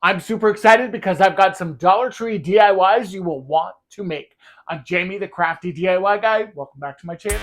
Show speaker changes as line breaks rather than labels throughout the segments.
I'm super excited because I've got some Dollar Tree DIYs you will want to make. I'm Jamie, the crafty DIY guy. Welcome back to my channel.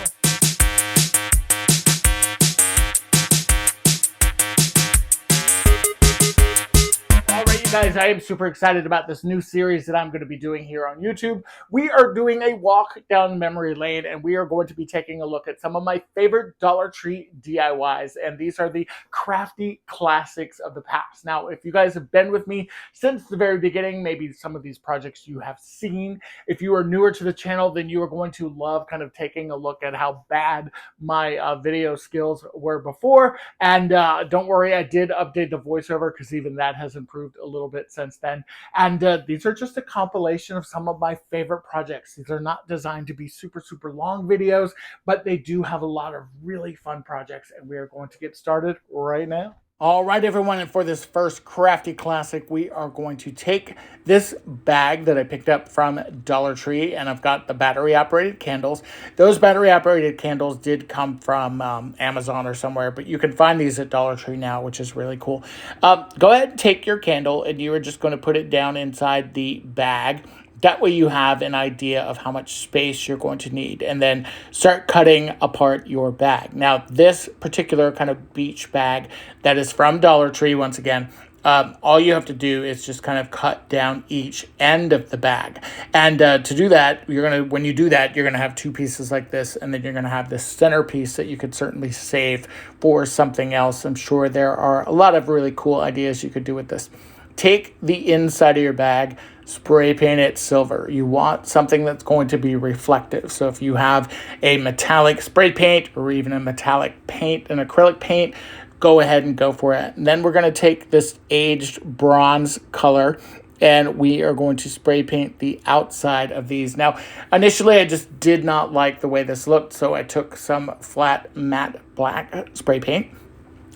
All right, you guys, I am super excited about this new series that I'm going to be doing here on YouTube. We are doing a walk down memory lane, and we are going to be taking a look at some of my favorite Dollar Tree DIYs, and these are the crafty classics of the past. Now, if you guys have been with me since the very beginning, maybe some of these projects you have seen. If you are newer to the channel, then you are going to love kind of taking a look at how bad my video skills were before. And don't worry, I did update the voiceover because even that has improved a little bit since then. And these are just a compilation of some of my favorite projects. These are not designed to be super long videos, but they do have a lot of really fun projects, and we are going to get started right now. All right, everyone, and for this first crafty classic, we are going to take this bag that I picked up from Dollar Tree, and I've got the battery-operated candles. Those battery-operated candles did come from Amazon or somewhere, but you can find these at Dollar Tree now, which is really cool. Go ahead and take your candle, and you are just going to put it down inside the bag. That way you have an idea of how much space you're going to need, and then start cutting apart your bag. Now, this particular kind of beach bag that is from Dollar Tree, once again, all you have to do is just kind of cut down each end of the bag. And to do that, when you do that, you're gonna have two pieces like this, and then you're gonna have this center piece that you could certainly save for something else. I'm sure there are a lot of really cool ideas you could do with this. Take the inside of your bag, spray paint it silver. You want something that's going to be reflective. So if you have a metallic spray paint or even a metallic paint, an acrylic paint, go ahead and go for it. And then we're going to take this aged bronze color, and we are going to spray paint the outside of these. Now, initially, I just did not like the way this looked, so I took some flat matte black spray paint.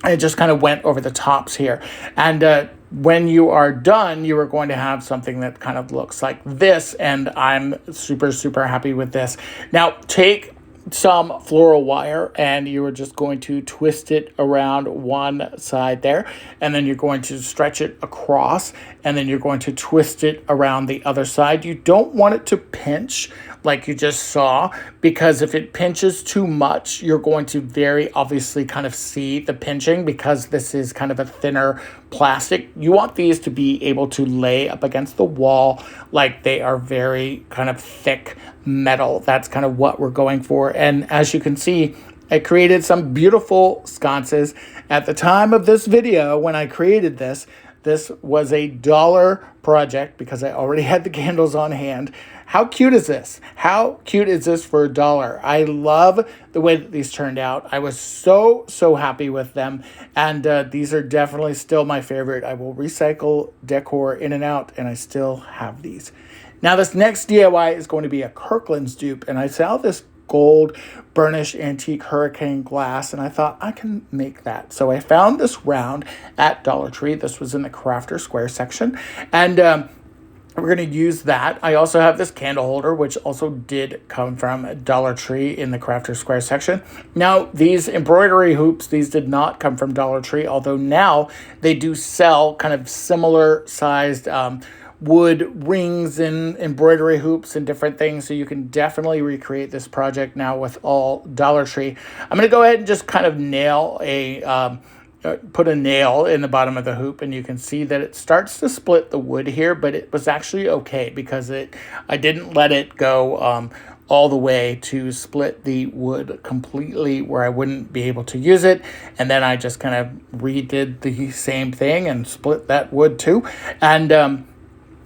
I just kind of went over the tops here. And when you are done, you are going to have something that kind of looks like this. And I'm super happy with this. Now, take some floral wire, and you are just going to twist it around one side there, and then you're going to stretch it across, and then you're going to twist it around the other side. You don't want it to pinch like you just saw, because if it pinches too much, you're going to very obviously kind of see the pinching, because this is kind of a thinner plastic. You want these to be able to lay up against the wall like they are very kind of thick metal. That's kind of what we're going for. And as you can see, I created some beautiful sconces. At the time of this video, when I created this was a $1 project because I already had the candles on hand. How cute is this? How cute is this for $1? I love the way that these turned out. I was so happy with them. And these are definitely still my favorite. I will recycle Decor in and out, and I still have these. Now, this next DIY is going to be a Kirklands dupe, and I saw this gold burnished antique hurricane glass, and I thought I can make that. So I found this round at Dollar Tree. This was in the Crafter Square section, and we're going to use that. I also have this candle holder, which also did come from Dollar Tree in the Crafter Square section. Now, these embroidery hoops, these did not come from Dollar Tree, although now they do sell kind of similar sized wood rings and embroidery hoops and different things. So you can definitely recreate this project now with all Dollar Tree. I'm going to go ahead and just kind of nail put a nail in the bottom of the hoop, and you can see that it starts to split the wood here, but it was actually okay because I didn't let it go all the way to split the wood completely where I wouldn't be able to use it. And then I just kind of redid the same thing and split that wood too. And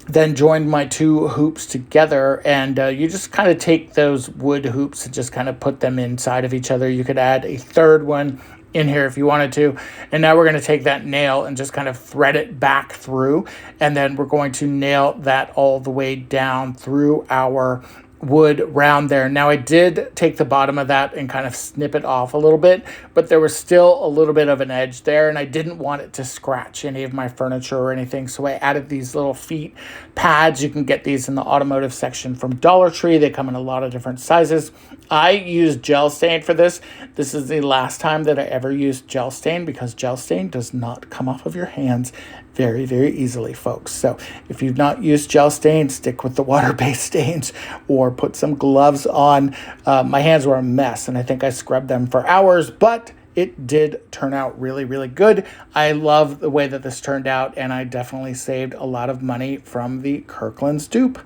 then joined my two hoops together, and you just kind of take those wood hoops and just kind of put them inside of each other. You could add a third one in here if you wanted to. And now we're going to take that nail and just kind of thread it back through, and then we're going to nail that all the way down through our wood round there. Now, I did take the bottom of that and kind of snip it off a little bit, but there was still a little bit of an edge there, and I didn't want it to scratch any of my furniture or anything, so I added these little feet pads. You can get these in the automotive section from Dollar Tree. They come in a lot of different sizes. I used gel stain for this. This is the last time that I ever used gel stain, because gel stain does not come off of your hands very, very easily, folks. So if you've not used gel stains, stick with the water-based stains or put some gloves on. My hands were a mess, and I think I scrubbed them for hours, but it did turn out really, really good. I love the way that this turned out, and I definitely saved a lot of money from the Kirklands Dupe.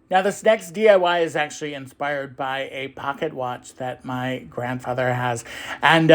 Now, this next DIY is actually inspired by a pocket watch that my grandfather has. And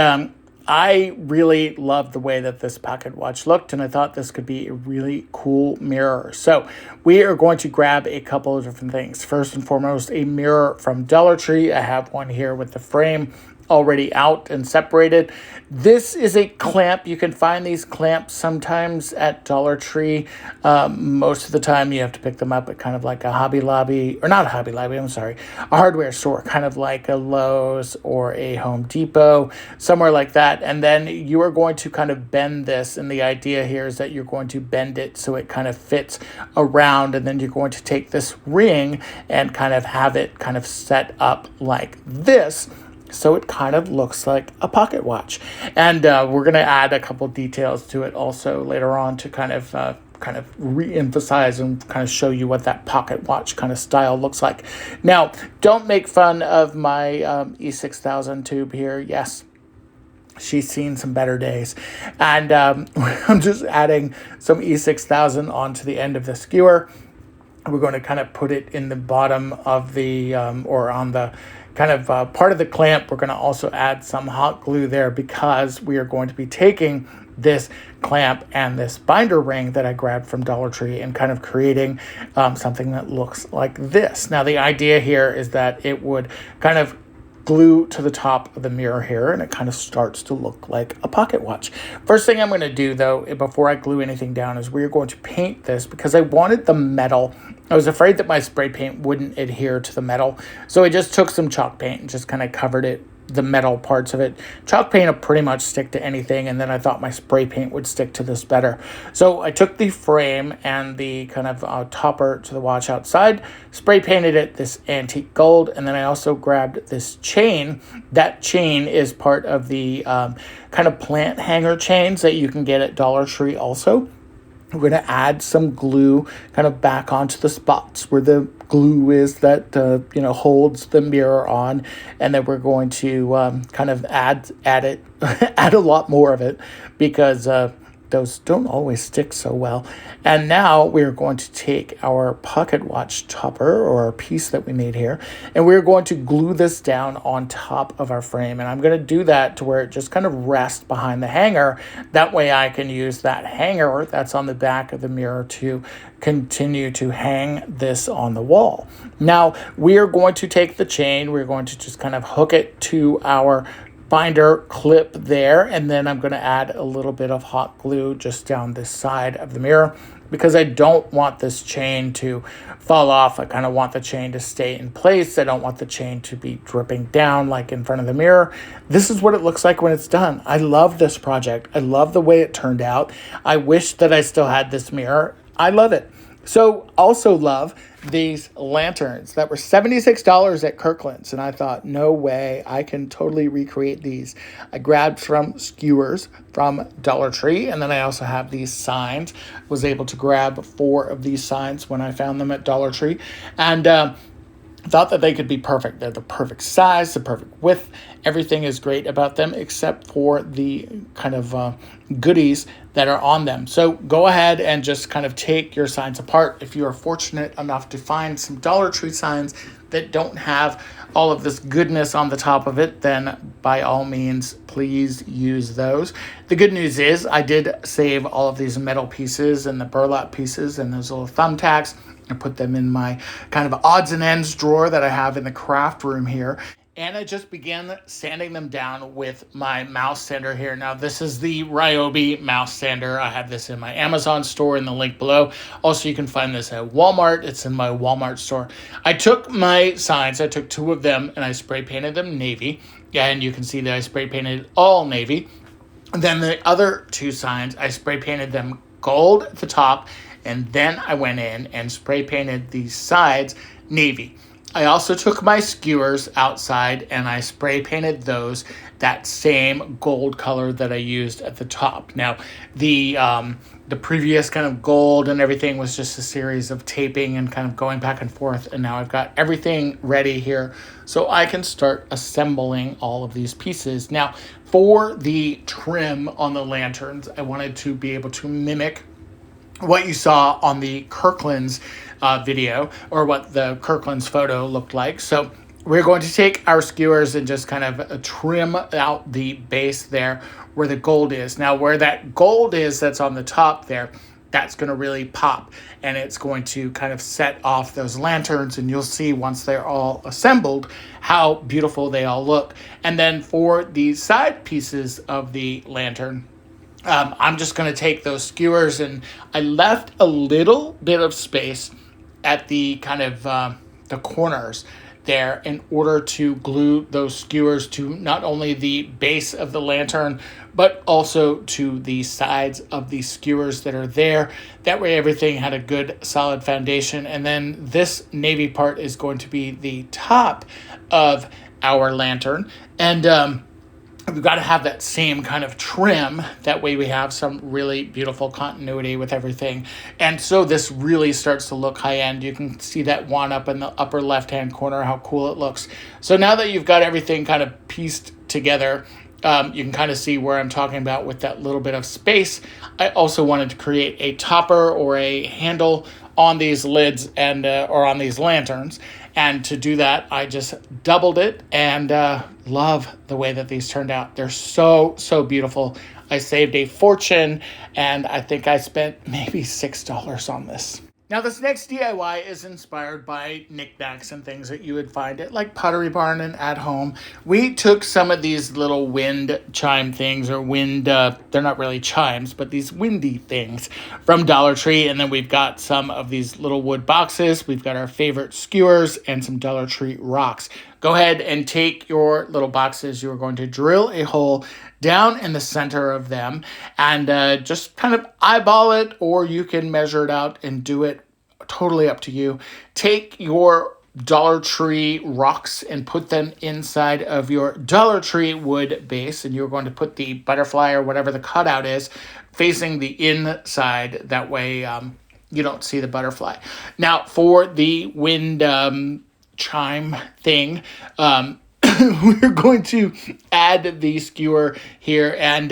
I really loved the way that this pocket watch looked, and I thought this could be a really cool mirror. So we are going to grab a couple of different things. First and foremost, a mirror from Dollar Tree. I have one here with the frame already out and separated. This is a clamp. You can find these clamps sometimes at Dollar Tree. Most of the time you have to pick them up at kind of like a Hobby Lobby, or not a Hobby Lobby, I'm sorry, a hardware store, kind of like a Lowe's or a Home Depot, somewhere like that. And then you are going to kind of bend this, and the idea here is that you're going to bend it so it kind of fits around, and then you're going to take this ring and kind of have it kind of set up like this, so it kind of looks like a pocket watch. And we're going to add a couple details to it also later on to kind of re-emphasize and kind of show you what that pocket watch kind of style looks like. Now, don't make fun of my E6000 tube here. Yes, she's seen some better days. And I'm just adding some E6000 onto the end of the skewer. We're going to kind of put it in the bottom of the, or on the kind of part of the clamp. We're going to also add some hot glue there because we are going to be taking this clamp and this binder ring that I grabbed from Dollar Tree and kind of creating something that looks like this. Now, the idea here is that it would kind of glue to the top of the mirror here, and it kind of starts to look like a pocket watch. First thing I'm going to do, though, before I glue anything down, is we're going to paint this because I wanted the metal. I was afraid that my spray paint wouldn't adhere to the metal, so I just took some chalk paint and just kind of covered it, the metal parts of it. Chalk paint will pretty much stick to anything, and then I thought my spray paint would stick to this better. So I took the frame and the kind of topper to the watch outside, spray painted it this antique gold, and then I also grabbed this chain. That chain is part of the kind of plant hanger chains that you can get at Dollar Tree also. We're going to add some glue kind of back onto the spots where the glue is that holds the mirror on, and then we're going to kind of add it, add a lot more of it because those don't always stick so well. And now we're going to take our pocket watch topper, or our piece that we made here, and we're going to glue this down on top of our frame. And I'm going to do that to where it just kind of rests behind the hanger. That way I can use that hanger that's on the back of the mirror to continue to hang this on the wall. Now we are going to take the chain, we're going to just kind of hook it to our binder clip there, and then I'm going to add a little bit of hot glue just down this side of the mirror because I don't want this chain to fall off. I kind of want the chain to stay in place. I don't want the chain to be dripping down like in front of the mirror. This is what it looks like when it's done. I love this project. I love the way it turned out. I wish that I still had this mirror. I love it. So also love these lanterns that were $76 at Kirkland's, and I thought, no way, I can totally recreate these. I grabbed from skewers from Dollar Tree, and then I also have these signs. Was able to grab 4 of these signs when I found them at Dollar Tree, and thought that they could be perfect. They're the perfect size, the perfect width. Everything is great about them except for the kind of goodies that are on them. So go ahead and just kind of take your signs apart. If you are fortunate enough to find some Dollar Tree signs that don't have all of this goodness on the top of it, then by all means, please use those. The good news is I did save all of these metal pieces and the burlap pieces and those little thumbtacks. I put them in my kind of odds and ends drawer that I have in the craft room here. And I just began sanding them down with my mouse sander here. Now, this is the Ryobi mouse sander. I have this in my Amazon store in the link below. Also, you can find this at Walmart. It's in my Walmart store. I took my signs, I took 2 of them, and I spray painted them navy. And you can see that I spray painted all navy. And then the other 2 signs, I spray painted them gold at the top, and then I went in and spray painted these sides navy. I also took my skewers outside and I spray painted those that same gold color that I used at the top. Now, the the previous kind of gold and everything was just a series of taping and kind of going back and forth. And now I've got everything ready here so I can start assembling all of these pieces. Now, for the trim on the lanterns, I wanted to be able to mimic what you saw on the Kirklands video, or what the Kirklands photo looked like. So we're going to take our skewers and just kind of trim out the base there where the gold is. Now, where that gold is that's on the top there, that's going to really pop, and it's going to kind of set off those lanterns, and you'll see once they're all assembled how beautiful they all look. And then for the side pieces of the lantern, I'm just going to take those skewers, and I left a little bit of space at the kind of the corners there in order to glue those skewers to not only the base of the lantern, but also to the sides of the skewers that are there. That way everything had a good solid foundation. And then this navy part is going to be the top of our lantern. And we've got to have that same kind of trim. That way we have some really beautiful continuity with everything. And so this really starts to look high-end. You can see that one up in the upper left-hand corner, how cool it looks. So now that you've got everything kind of pieced together, you can kind of see where I'm talking about with that little bit of space. I also wanted to create a topper or a handle on these lids and or on these lanterns. And to do that, I just doubled it, and love the way that these turned out. They're so, so beautiful. I saved a fortune, and I think I spent maybe $6 on this. Now, this next DIY is inspired by knickknacks and things that you would find at like Pottery Barn and at home. We took some of these little wind chime things, or wind, they're not really chimes, but these windy things from Dollar Tree. And then we've got some of these little wood boxes. We've got our favorite skewers and some Dollar Tree rocks. Go ahead and take your little boxes. You're going to drill a hole down in the center of them, and just kind of eyeball it, or you can measure it out and do it, totally up to you. Take your Dollar Tree rocks and put them inside of your Dollar Tree wood base, and you're going to put the butterfly or whatever the cutout is facing the inside. That way you don't see the butterfly. Now, for the wind chime thing, we're going to add the skewer here, and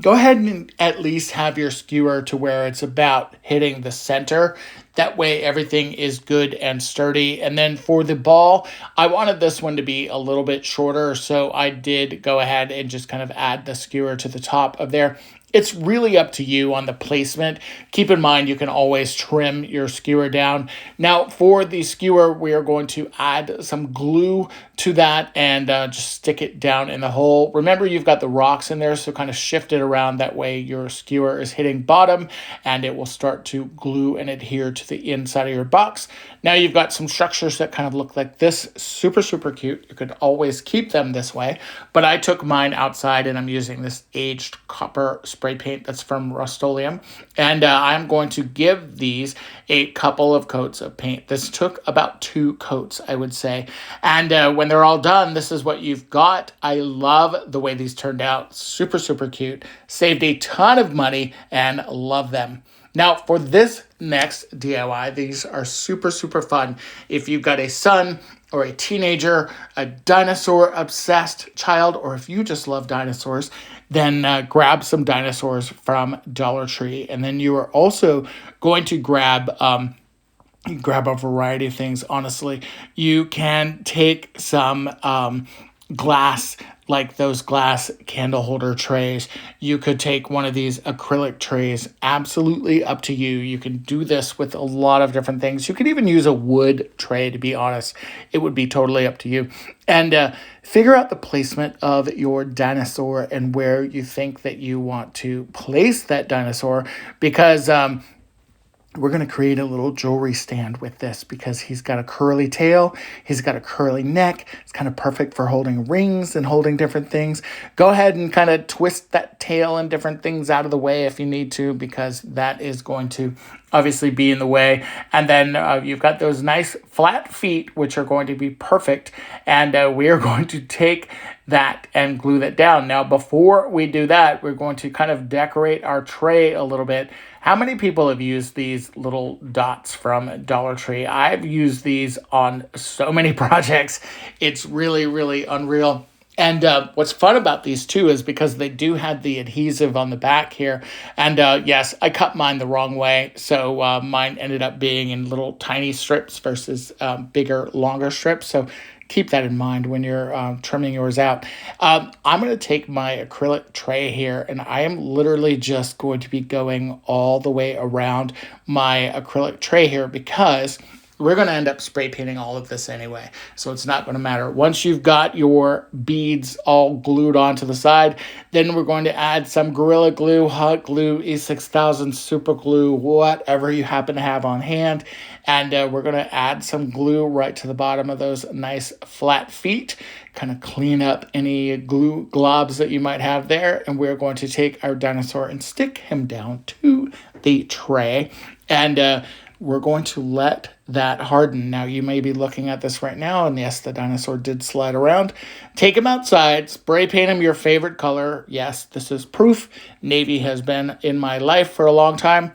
go ahead and at least have your skewer to where it's about hitting the center. That way everything is good and sturdy. And then for the ball, I wanted this one to be a little bit shorter, so I did go ahead and just kind of add the skewer to the top of there. It's really up to you on the placement. Keep in mind, you can always trim your skewer down. Now, for the skewer, we are going to add some glue to that and just stick it down in the hole. Remember, you've got the rocks in there, so kind of shift it around. That way your skewer is hitting bottom, and it will start to glue and adhere to the inside of your box. Now you've got some structures that kind of look like this. Super, super cute. You could always keep them this way, but I took mine outside, and I'm using this aged copper spray paint that's from Rust-Oleum, and I'm going to give these a couple of coats of paint. This took about 2 coats, I would say, and when they're all done, this is what you've got. I love the way these turned out. Super, super cute. Saved a ton of money and love them. Now, for this next DIY, these are super, super fun. If you've got a son or a teenager, a dinosaur-obsessed child, or if you just love dinosaurs, then grab some dinosaurs from Dollar Tree. And then you are also going to grab a variety of things, honestly. You can take some glass, like those glass candle holder trays. You could take one of these acrylic trays. Absolutely up to you. You can do this with a lot of different things. You could even use a wood tray, to be honest. It would be totally up to you. And figure out the placement of your dinosaur and where you think that you want to place that dinosaur, because we're going to create a little jewelry stand with this, because he's got a curly tail. He's got a curly neck. It's kind of perfect for holding rings and holding different things. Go ahead and kind of twist that tail and different things out of the way if you need to, because that is going to obviously be in the way. And then you've got those nice flat feet, which are going to be perfect. And we are going to take that and glue that down. Now, before we do that, we're going to kind of decorate our tray a little bit. How many people have used these little dots from Dollar Tree? I've used these on so many projects. It's really, really unreal. And what's fun about these too is because they do have the adhesive on the back here. And yes, I cut mine the wrong way. So mine ended up being in little tiny strips versus bigger, longer strips. So keep that in mind when you're trimming yours out. I'm going to take my acrylic tray here, and I am literally just going to be going all the way around my acrylic tray here because we're going to end up spray painting all of this anyway, so it's not going to matter. Once you've got your beads all glued onto the side, then we're going to add some Gorilla Glue, Hot Glue, E6000, Super Glue, whatever you happen to have on hand. And we're going to add some glue right to the bottom of those nice flat feet, kind of clean up any glue globs that you might have there. And we're going to take our dinosaur and stick him down to the tray. And we're going to let that harden. Now, you may be looking at this right now, and yes, the dinosaur did slide around. Take him outside, spray paint him your favorite color. Yes, this is proof. Navy has been in my life for a long time.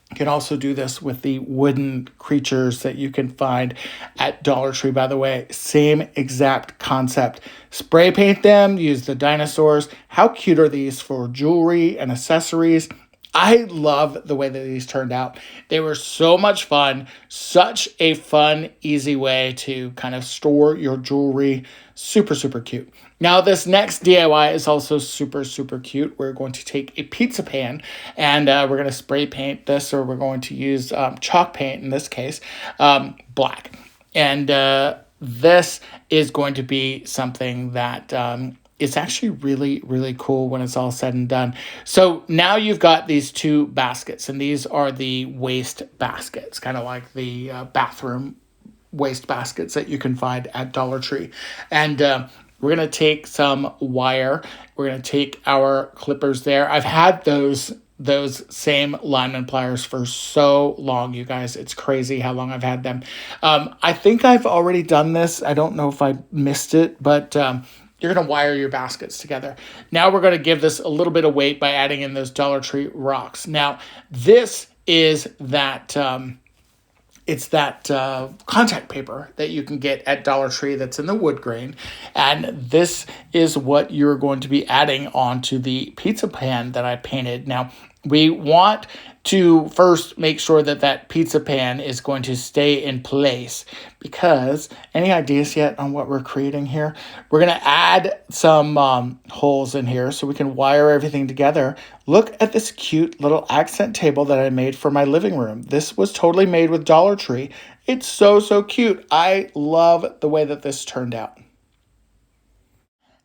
You can also do this with the wooden creatures that you can find at Dollar Tree, by the way. Same exact concept. Spray paint them, use the dinosaurs. How cute are these for jewelry and accessories? I love the way that these turned out. They were so much fun, such a fun, easy way to kind of store your jewelry. Super, super cute. Now, this next DIY is also super, super cute. We're going to take a pizza pan and we're going to spray paint this, or we're going to use chalk paint in this case, black. And this is going to be something that it's actually really, really cool when it's all said and done. So now you've got these two baskets, and these are the waste baskets, kind of like the bathroom waste baskets that you can find at Dollar Tree. And we're going to take some wire. We're going to take our clippers there. I've had those same lineman pliers for so long, you guys. It's crazy how long I've had them. I think I've already done this. I don't know if I missed it, but you're going to wire your baskets together. Now we're going to give this a little bit of weight by adding in those Dollar Tree rocks. Now, this is that it's that contact paper that you can get at Dollar Tree that's in the wood grain. And this is what you're going to be adding onto the pizza pan that I painted. Now, we want to first make sure that that pizza pan is going to stay in place, because any ideas yet on what we're creating here? We're going to add some holes in here so we can wire everything together. Look at this cute little accent table that I made for my living room. This was totally made with Dollar Tree. It's so, so cute. I love the way that this turned out.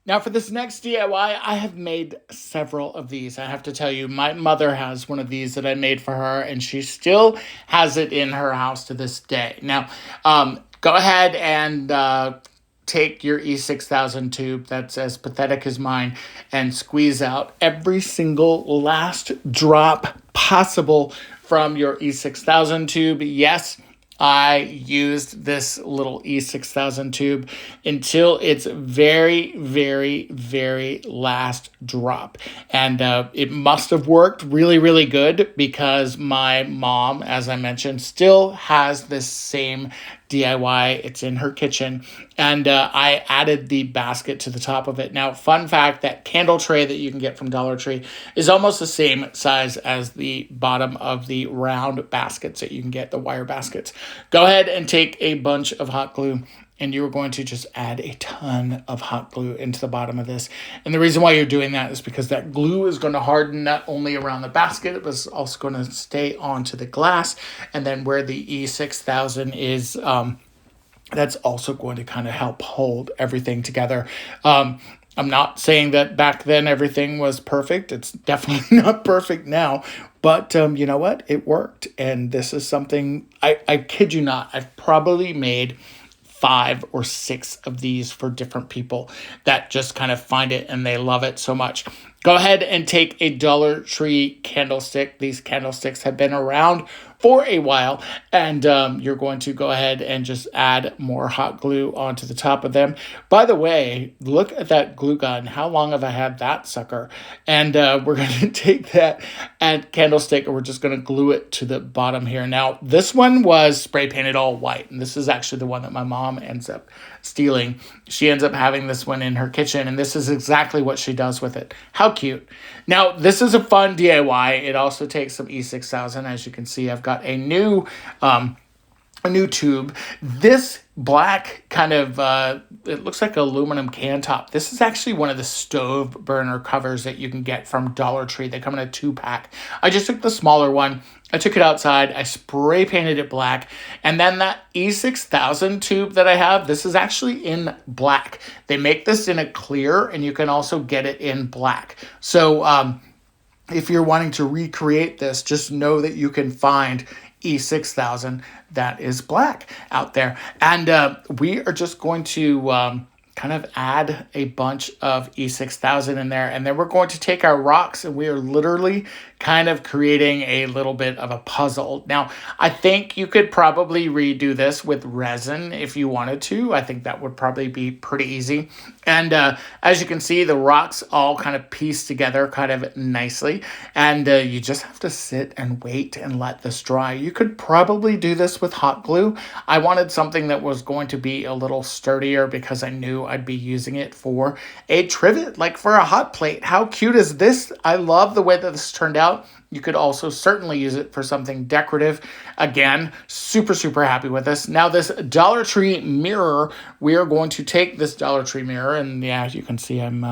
Now, for this next DIY, I have made several of these. I have to tell you, my mother has one of these that I made for her, and she still has it in her house to this day. Now, go ahead and take your E6000 tube that's as pathetic as mine and squeeze out every single last drop possible from your E6000 tube. Yes, I used this little E6000 tube until its very, very, very last drop. And it must have worked really, really good, because my mom, as I mentioned, still has this same DIY. It's in her kitchen. And I added the basket to the top of it. Now, fun fact, that candle tray that you can get from Dollar Tree is almost the same size as the bottom of the round baskets that you can get, the wire baskets. Go ahead and take a bunch of hot glue, and you're going to just add a ton of hot glue into the bottom of this. And the reason why you're doing that is because that glue is going to harden not only around the basket, but it's also going to stay onto the glass. And then where the E6000 is, that's also going to kind of help hold everything together. I'm not saying that back then everything was perfect. It's definitely not perfect now. But you know what? It worked. And this is something, I kid you not, I've probably made 5 or 6 of these for different people that just kind of find it and they love it so much. go ahead and take a Dollar Tree candlestick. These candlesticks have been around for a while, and you're going to go ahead and just add more hot glue onto the top of them. By the way, look at that glue gun. How long have I had that sucker? And we're going to take that and candlestick, and we're just going to glue it to the bottom here. Now, this one was spray painted all white, and this is actually the one that my mom ends up stealing. She ends up having this one in her kitchen, and this is exactly what she does with it. How cute. Now, this is a fun DIY. It also takes some E6000. As you can see, I've got a new tube. This black kind of, it looks like aluminum can top. This is actually one of the stove burner covers that you can get from Dollar Tree. They come in a 2-pack. I just took the smaller one. I took it outside. I spray painted it black. And then that E6000 tube that I have, this is actually in black. They make this in a clear, and you can also get it in black. So if you're wanting to recreate this, just know that you can find E6000 that is black out there. And we are just going to kind of add a bunch of E6000 in there. And then we're going to take our rocks, and we are literally kind of creating a little bit of a puzzle. Now, I think you could probably redo this with resin if you wanted to. I think that would probably be pretty easy. And as you can see, the rocks all kind of piece together kind of nicely. And you just have to sit and wait and let this dry. You could probably do this with hot glue. I wanted something that was going to be a little sturdier because I knew I'd be using it for a trivet, like for a hot plate. How cute is this? I love the way that this turned out. You could also certainly use it for something decorative. Again, super, super happy with this. Now, this Dollar Tree mirror, we are going to take this Dollar Tree mirror, and yeah, as you can see, I'm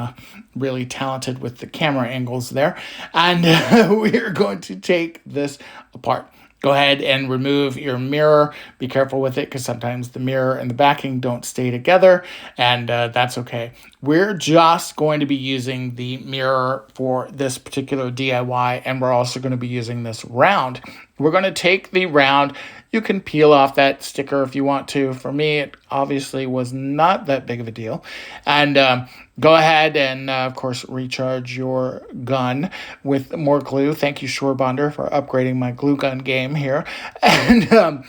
really talented with the camera angles there. And we are going to take this apart. Go ahead and remove your mirror. Be careful with it because sometimes the mirror and the backing don't stay together, and that's okay. We're just going to be using the mirror for this particular DIY, and we're also going to be using this round. We're going to take the round. You can peel off that sticker if you want to. For me, it obviously was not that big of a deal. And go ahead and, of course, recharge your gun with more glue. Thank you, Shore Bonder, for upgrading my glue gun game here. And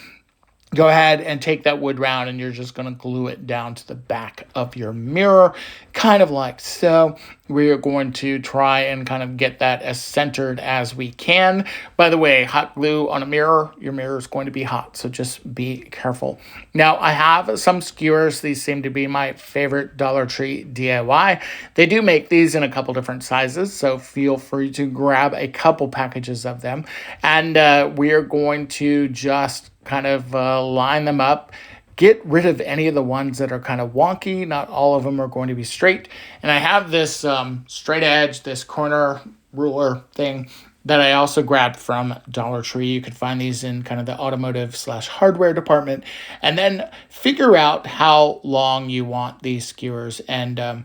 go ahead and take that wood round, and you're just going to glue it down to the back of your mirror, kind of like so. We are going to try and kind of get that as centered as we can. By the way, hot glue on a mirror, your mirror is going to be hot, so just be careful. Now, I have some skewers. These seem to be my favorite Dollar Tree DIY. They do make these in a couple different sizes, so feel free to grab a couple packages of them. And we are going to just kind of line them up, get rid of any of the ones that are kind of wonky. Not all of them are going to be straight. And I have this straight edge, this corner ruler thing that I also grabbed from Dollar Tree. You could find these in kind of the automotive/hardware department, and then figure out how long you want these skewers. And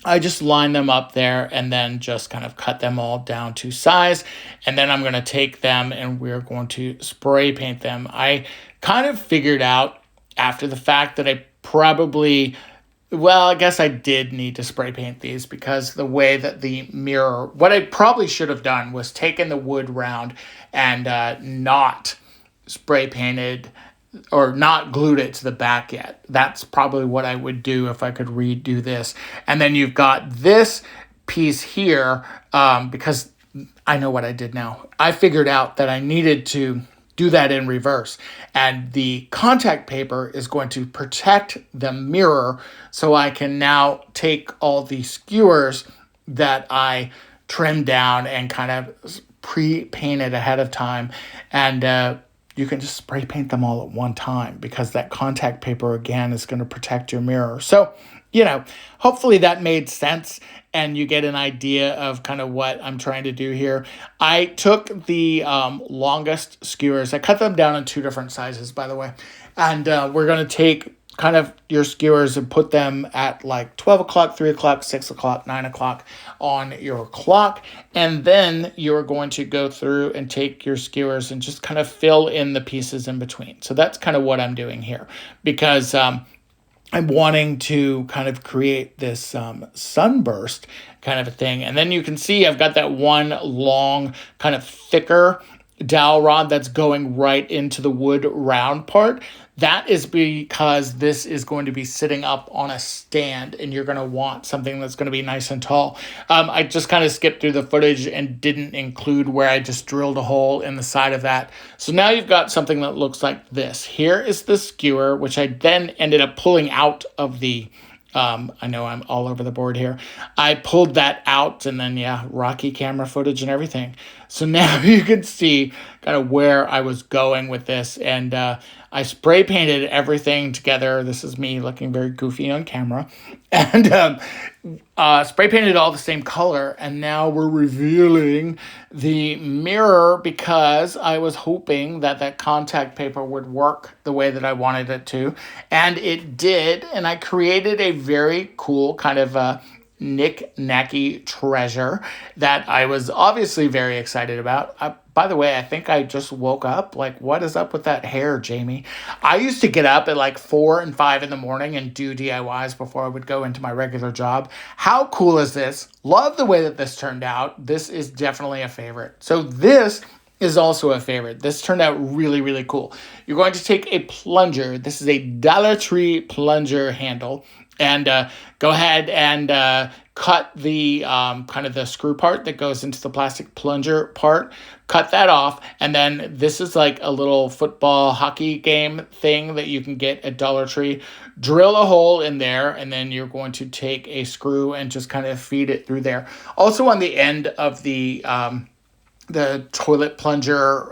I just line them up there and then just kind of cut them all down to size. And then I'm going to take them and we're going to spray paint them. I kind of figured out after the fact that I probably, well, I guess I did need to spray paint these because the way that the mirror, what I probably should have done was taken the wood round and not spray painted or not glued it to the back yet. That's probably what I would do if I could redo this. And then you've got this piece here, because I know what I did now. I figured out that I needed to do that in reverse. And the contact paper is going to protect the mirror, so I can now take all the skewers that I trimmed down and kind of pre-painted ahead of time, and you can just spray paint them all at one time because that contact paper, again, is going to protect your mirror. So, you know, hopefully that made sense and you get an idea of kind of what I'm trying to do here. I took the longest skewers. I cut them down in 2 different sizes, by the way. And we're going to take kind of your skewers and put them at like 12 o'clock, 3 o'clock, 6 o'clock, 9 o'clock on your clock. And then you're going to go through and take your skewers and just kind of fill in the pieces in between. So that's kind of what I'm doing here, because I'm wanting to kind of create this sunburst kind of a thing. And then you can see I've got that one long, kind of thicker dowel rod that's going right into the wood round part. That is because this is going to be sitting up on a stand and you're going to want something that's going to be nice and tall. I just kind of skipped through the footage and didn't include where I just drilled a hole in the side of that. So now you've got something that looks like this. Here is the skewer, which I then ended up pulling out of the I know I'm all over the board here. I pulled that out and then, yeah, rocky camera footage and everything. So now you can see kind of where I was going with this. And I spray painted everything together. This is me looking very goofy on camera. And spray painted all the same color. And now we're revealing the mirror because I was hoping that that contact paper would work the way that I wanted it to. And it did. And I created a very cool kind of knick-knacky treasure that I was obviously very excited about. By the way, I think I just woke up. Like, what is up with that hair, Jamie? I used to get up at like 4 and 5 in the morning and do DIYs before I would go into my regular job. How cool is this? Love the way that this turned out. This is definitely a favorite. So this is also a favorite. This turned out really, really cool. You're going to take a plunger. This is a Dollar Tree plunger handle. And go ahead and cut the kind of the screw part that goes into the plastic plunger part. Cut that off. And then this is like a little football hockey game thing that you can get at Dollar Tree. Drill a hole in there, and then you're going to take a screw and just kind of feed it through there. Also on the end of the toilet plunger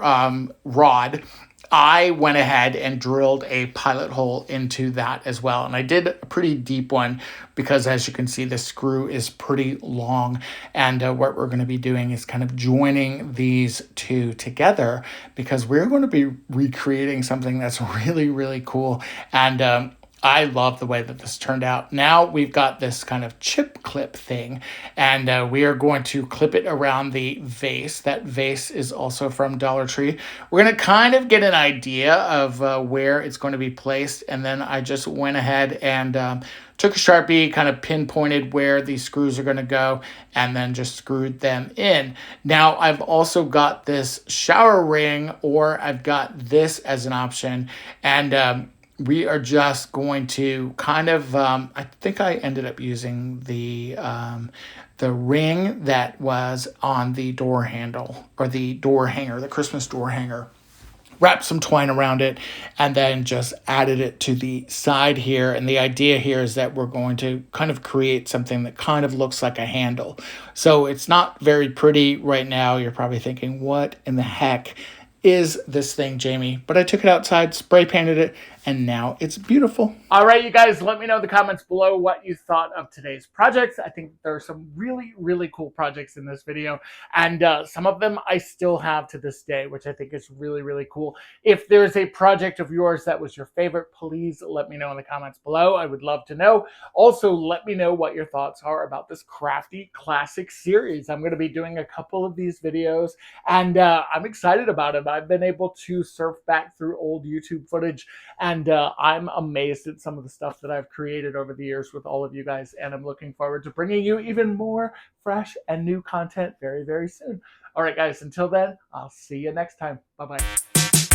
rod, I went ahead and drilled a pilot hole into that as well. And I did a pretty deep one because, as you can see, the screw is pretty long. And what we're going to be doing is kind of joining these two together because we're going to be recreating something that's really, really cool. And I love the way that this turned out. Now we've got this kind of chip clip thing, and we are going to clip it around the vase. That vase is also from Dollar Tree. We're going to kind of get an idea of where it's going to be placed, and then I just went ahead and took a Sharpie, kind of pinpointed where these screws are going to go, and then just screwed them in. Now, I've also got this shower ring, or I've got this as an option, and we are just going to kind of, I think I ended up using the ring that was on the door handle, or the door hanger, the Christmas door hanger. Wrapped some twine around it and then just added it to the side here. And the idea here is that we're going to kind of create something that kind of looks like a handle. So it's not very pretty right now. You're probably thinking, what in the heck is this thing, Jamie? But I took it outside, spray painted it, and now it's beautiful. All right, you guys, let me know in the comments below what you thought of today's projects. I think there are some really, really cool projects in this video, and some of them I still have to this day, which I think is really, really cool. If there's a project of yours that was your favorite, please let me know in the comments below. I would love to know. Also, let me know what your thoughts are about this crafty classic series. I'm going to be doing a couple of these videos, and I'm excited about it. I've been able to surf back through old YouTube footage, and I'm amazed at some of the stuff that I've created over the years with all of you guys, and I'm looking forward to bringing you even more fresh and new content very, very soon. All right, guys, until then, I'll see you next time. Bye-bye.